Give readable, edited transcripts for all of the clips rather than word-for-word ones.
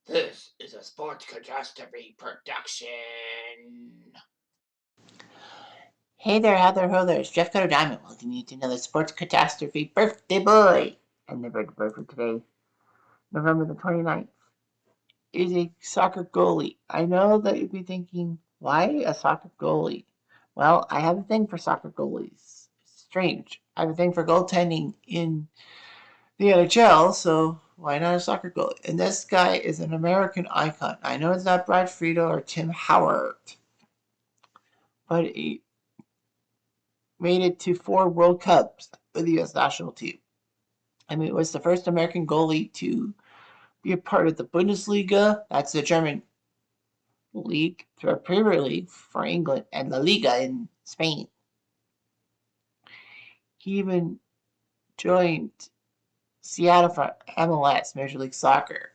This is a Sports Catastrophe production. Hey there, Heather Ho there. It's Jeff Cutter Diamond. Welcome you to another Sports Catastrophe birthday boy. And the birthday boy for today, November the 29th, is a soccer goalie. I know that you'd be thinking, why a soccer goalie? Well, I have a thing for soccer goalies. It's strange. I have a thing for goaltending in the NHL, so why not a soccer goalie? And this guy is an American icon. I know it's not Brad Friedel or Tim Howard, but he made it to 4 World Cups with the U.S. national team. I mean, it was the first American goalie to be a part of the Bundesliga, that's the German league, the Premier League for England, and La Liga in Spain. He even joined Seattle for MLS, Major League Soccer,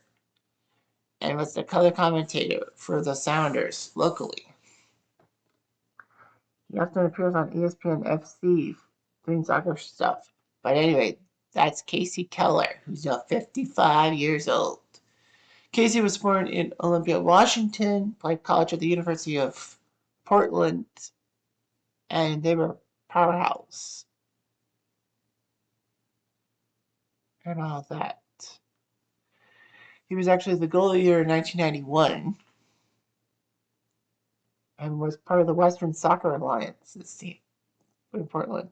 and was the color commentator for the Sounders locally. He often appears on ESPN FC doing soccer stuff. But anyway, that's Kasey Keller, who's now 55 years old. Kasey was born in Olympia, Washington, played college at the University of Portland, and they were powerhouse and all that. He was actually the goal of the year in 1991 and was part of the Western Soccer Alliance's team in Portland.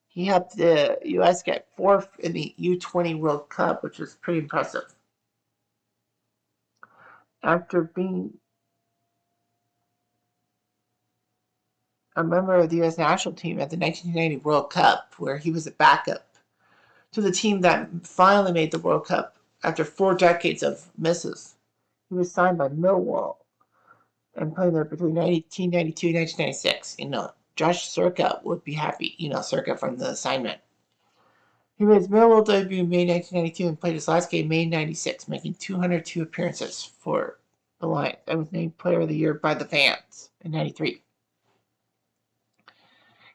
He helped the U.S. get fourth in the U20 World Cup, which is pretty impressive. After being a member of the U.S. national team at the 1990 World Cup, where he was a backup to the team that finally made the World Cup after 4 decades of misses. He was signed by Millwall and played there between 1992 and 1996. Josh Circa would be happy, Circa from the assignment. He made his Millwall debut in May 1992 and played his last game in May 96, making 202 appearances for the Lions and was named Player of the Year by the fans in 93.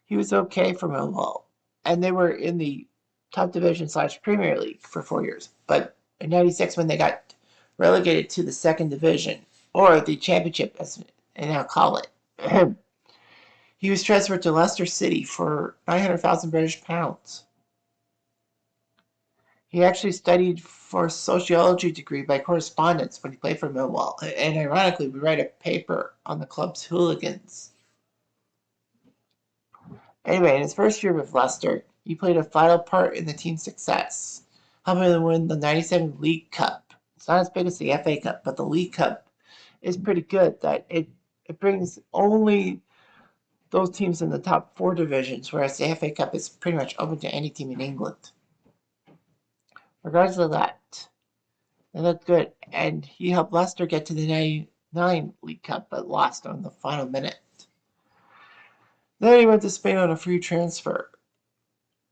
He was okay for Millwall, and they were in the top division / Premier League for 4 years. But in 96, when they got relegated to the second division, or the championship as they now call it, he was transferred to Leicester City for 900,000 British pounds. He actually studied for a sociology degree by correspondence when he played for Millwall, and ironically, we write a paper on the club's hooligans. Anyway, in his first year with Leicester, he played a vital part in the team's success, helping them win the 97 League Cup. It's not as big as the FA Cup, but the League Cup is pretty good that it brings only those teams in the top 4 divisions, whereas the FA Cup is pretty much open to any team in England. Regardless of that, they looked good, and he helped Leicester get to the 99 League Cup, but lost on the final minute. Then he went to Spain on a free transfer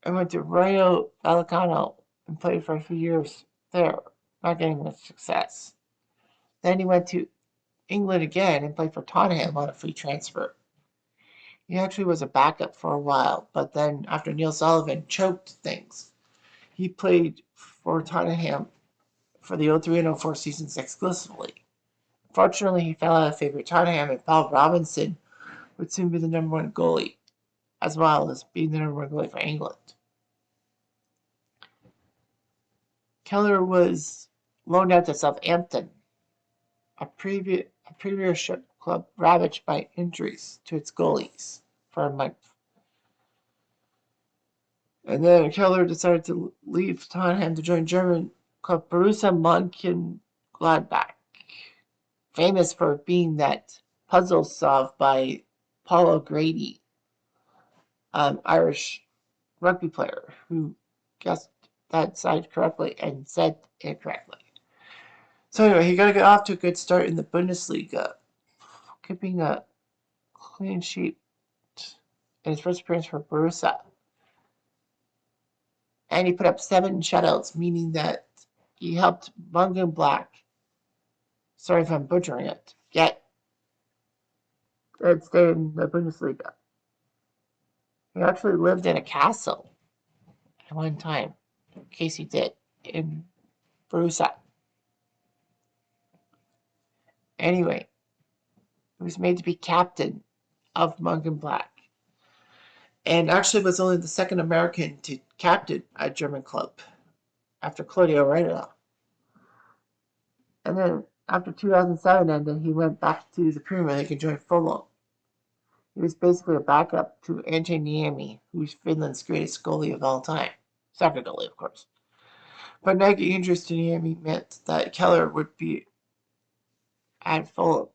and went to Rayo Vallecano and played for a few years there, not getting much success. Then he went to England again and played for Tottenham on a free transfer. He actually was a backup for a while, but then after Neil Sullivan choked things, he played for Tottenham for the 03 and 04 seasons exclusively. Fortunately, he fell out of favor with Tottenham, and Paul Robinson would soon be the number 1 goalie, as well as being the number 1 goalie for England. Keller was loaned out to Southampton, a Premiership club ravaged by injuries to its goalies, for a month. And then Keller decided to leave Tottenham to join German club Borussia Mönchengladbach, famous for being that puzzle solved by Paul O'Grady, Irish rugby player who guessed that side correctly and said it correctly. So anyway, he got to get off to a good start in the Bundesliga, keeping a clean sheet in his first appearance for Borussia. And he put up 7 shutouts, meaning that he helped Mönchengladbach, sorry if I'm butchering it, get stay in the Bundesliga. He actually lived in a castle at one time. Kasey did in Borussia. Anyway, he was made to be captain of Mönchengladbach, and actually was only the second American to captain a German club after Claudio Reyna. And then after 2007 ended, he went back to the Premier League and joined Fulham. He was basically a backup to Ante Niemi, who's Finland's greatest goalie of all time. Soccer goalie, of course. But nagging injuries to Niemi meant that Keller would be at Fulham.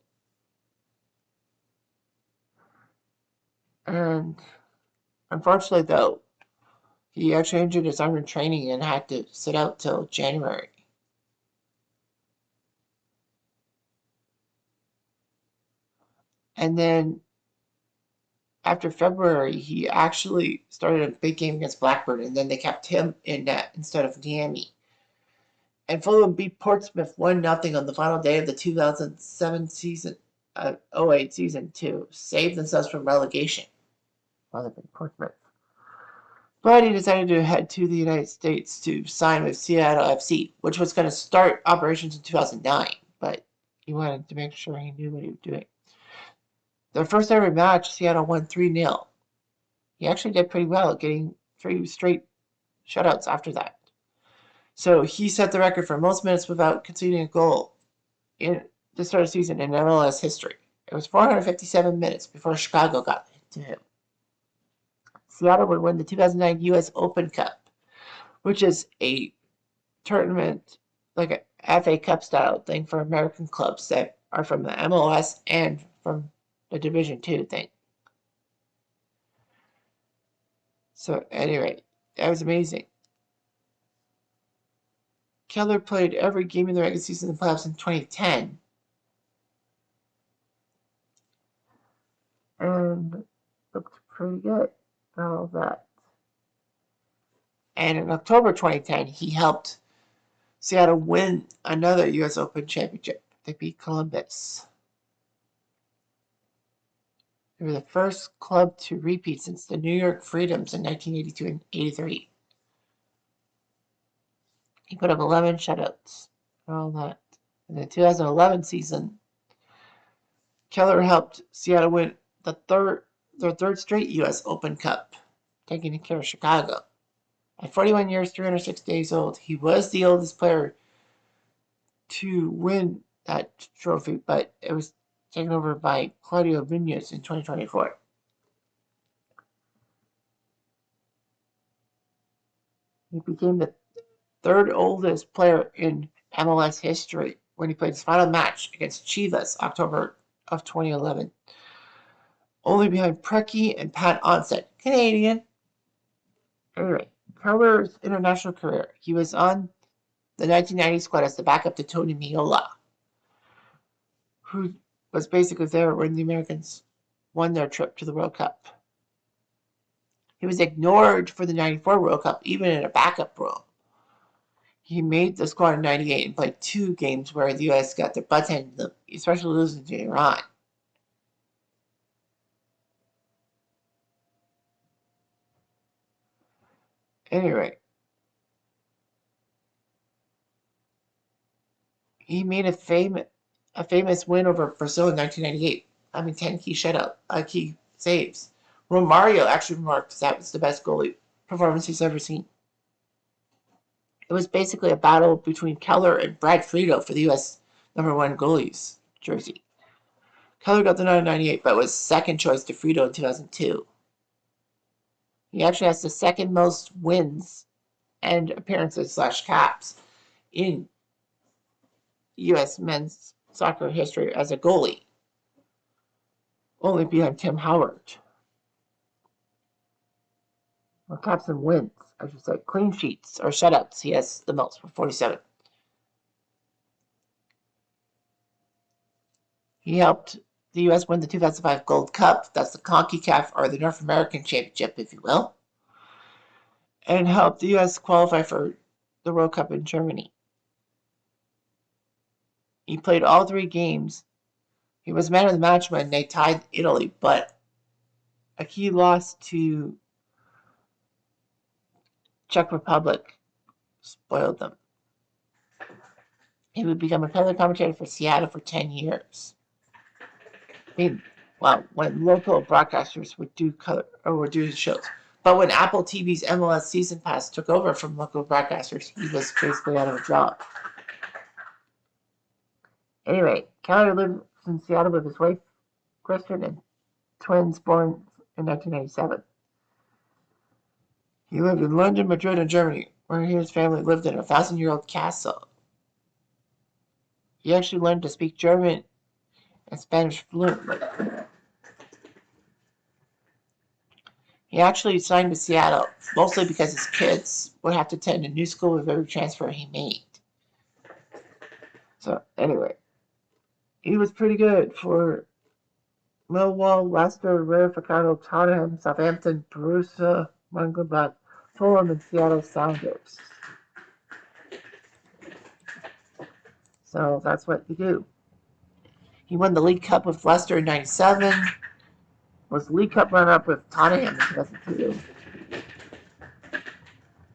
And unfortunately, though, he actually injured his arm in training and had to sit out till January. And then after February, he actually started a big game against Blackburn, and then they kept him in net instead of Niemi. And Fulham beat Portsmouth 1-0 on the final day of the 2007 season, 08 season to save themselves from relegation. Well, they beat Portsmouth. But he decided to head to the United States to sign with Seattle FC, which was going to start operations in 2009. But he wanted to make sure he knew what he was doing. Their first ever match, Seattle won 3-0. He actually did pretty well, getting 3 straight shutouts after that. So he set the record for most minutes without conceding a goal in the start of the season in MLS history. It was 457 minutes before Chicago got to him. Seattle would win the 2009 U.S. Open Cup, which is a tournament, like a FA Cup style thing for American clubs that are from the MLS and from the Division II thing. So anyway, that was amazing. Keller played every game in the regular season of the playoffs in 2010. And looked pretty good for all of that. And in October 2010, he helped Seattle win another U.S. Open championship. They beat Columbus. They were the first club to repeat since the New York Freedoms in 1982 and 83. He put up 11 shutouts and all that. In the 2011 season, Keller helped Seattle win their third straight U.S. Open Cup, taking care of Chicago. At 41 years, 306 days old, he was the oldest player to win that trophy, but it was taken over by Claudio Munoz in 2024. He became the third oldest player in MLS history when he played his final match against Chivas, October of 2011. Only behind Preki and Pat Onset, Canadian. Anyway, Keller's international career. He was on the 1990 squad as the backup to Tony Meola, who was basically there when the Americans won their trip to the World Cup. He was ignored for the 94 World Cup, even in a backup role. He made the squad in 98 and played 2 games where the U.S. got their butts handed to them, especially losing to Iran. Anyway, he made a famous win over Brazil in 1998, having 10 key saves. Romario actually remarked that was the best goalie performance he's ever seen. It was basically a battle between Keller and Brad Friedel for the U.S. #1 goalies jersey. Keller got the nod in 98, but was second choice to Friedel in 2002. He actually has the second most wins and appearances / caps in U.S. men's soccer history as a goalie, only behind Tim Howard. Well, caps and wins, I should say. Clean sheets or shutouts, he has the most with 47. He helped the U.S. win the 2005 Gold Cup. That's the CONCACAF, or the North American Championship, if you will. And helped the U.S. qualify for the World Cup in Germany. He played all 3 games. He was man of the match when they tied Italy, but a key loss to Czech Republic spoiled them. He would become a color commentator for Seattle for 10 years. When local broadcasters would do color or would do shows. But when Apple TV's MLS Season Pass took over from local broadcasters, he was basically out of a job. Anyway, Keller lived in Seattle with his wife, Kristen, and twins born in 1997. He lived in London, Madrid, and Germany, where his family lived in a 1,000-year-old castle. He actually learned to speak German and Spanish fluently. He actually signed with Seattle, mostly because his kids would have to attend a new school with every transfer he made. So, anyway, he was pretty good for Millwall, Leicester, Rayo Tottenham, Southampton, Borussia Mönchengladbach, Fulham, and Seattle Sounders. So that's what you do. He won the League Cup with Leicester in 1997, was League Cup runner-up with Tottenham in 2002.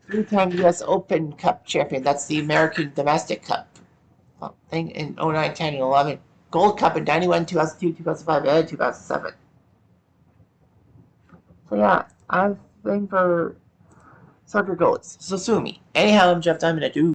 Three-time U.S. Open Cup champion. That's the American Domestic Cup thing in 09, 10, and 11. Gold Cup in 91, 2002, 2005, and 2007. So yeah, I have a thing for soccer goalies. So sue me. Anyhow, I'm Jeff Diamond. I do